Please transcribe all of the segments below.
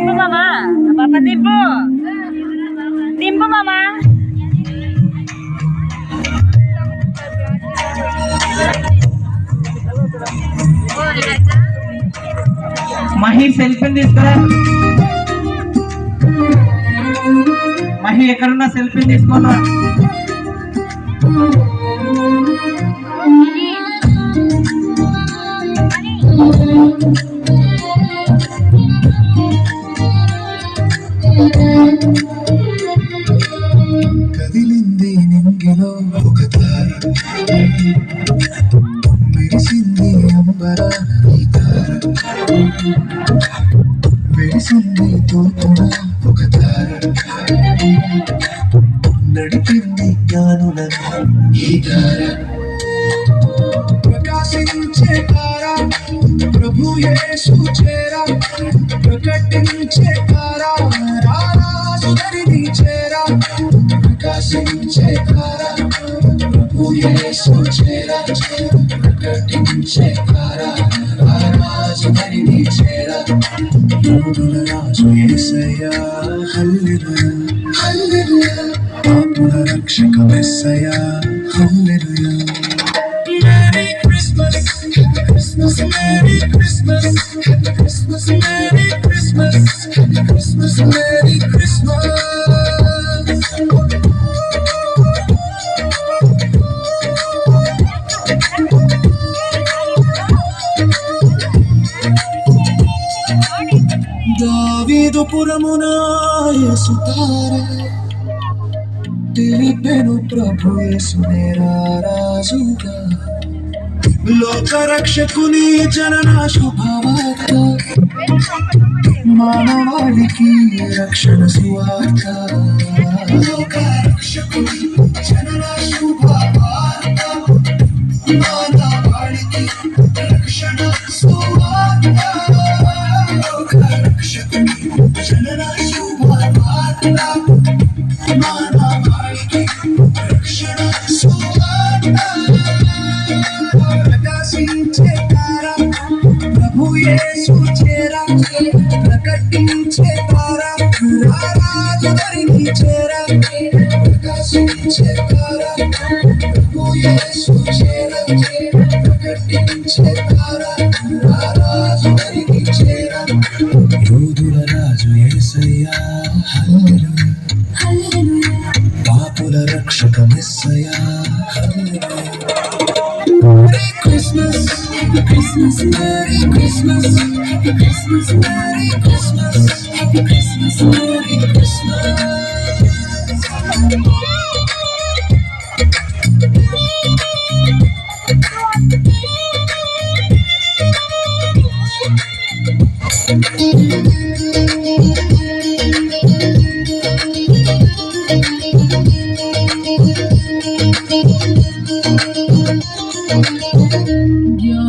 దింపు మామా పాప దింపు దింపు మామా మహి సెల్ఫీ తీసుకురా మహి ఎక్కడున్నా సెల్ఫీ తీసుకోరా కదిలింది నింగిలో ఒక తార మెరిసింది అంబర ఈ తార మెరిసింది తూర్పున ఒక తార నడిపింది జ్ఞానుల ఈ తార ప్రకాశించే తార ప్రభు యేసు చేరా ప్రకటించే తార రారాజు దరిని చేరా ప్రకాశించే తార ప్రభు యేసు చేరా ప్రకటించే తార రారాజు దరిని చేరా యోధుల రాజు యేసయ్యా హల్లెలూయా హల్లెలూయా పాపుల రక్షక మెస్సయ్యా హల్లెలూయా Merry Christmas, Happy Christmas, Merry Christmas, Happy Christmas, Merry Christmas, Happy Christmas, Merry Christmas. దావీదు పురమున యేసు తార తెలిపెను ప్రభు యేసునే రారాజుగా లోక రక్షకుని జనన శుభవార్త మానవాళికి రక్షణ సువార్త లోక రక్షకుని జనన శుభవార్త మానవాళికి రక్షణ సువార్త లోక రక్షకుని జనన శుభవార్త మానవాళికి రక్షణ సువార్త ప్రకాశించే తార ప్రభు యేసు చేరా ప్రకటించే తార రారాజు దరిని చేరా ప్రకాశించే తార ప్రభు యేసు చేరా ప్రకటించే తార రారాజు దరిని చేరా యోధుల రాజు యేసయ్యా హల్లెలూయా హల్లెలూయా పాపుల రక్షక మెస్సయ్యా హల్లెలూయా Merry Christmas, Happy Christmas, Merry Christmas, Happy Christmas, Merry Christmas, Happy Christmas, Merry Christmas.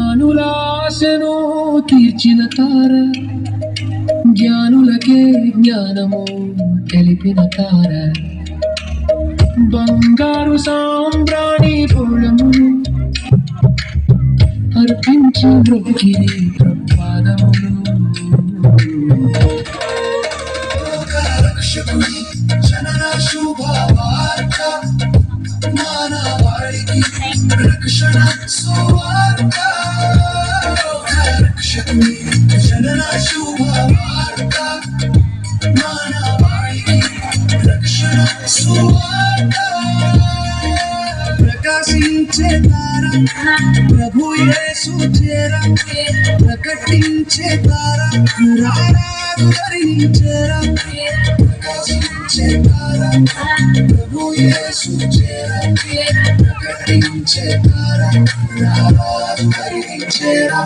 జ్ఞానులాశను తీర్చిన తార జ్ఞానులకే జ్ఞానము తెలిపిన తార బంగారు సాంబ్రాణి ఫలములు అర్పించి బ్రతికిని ప్రపాదములు రక్షకుని జనన శుభవార్త మానవాళికి రక్షణ సువార్త రక్షకుని జనన శుభవార్త మానవాళికి రక్షణ సువార్త ప్రకాశించే తార ప్రభు యేసు చేరా ప్రకటించే తార రారాజు దరిని చేరా ప్రకాశించే తార ప్రభు యేసు చేరా ప్రకటించే తార రారాజు దరిని చేరా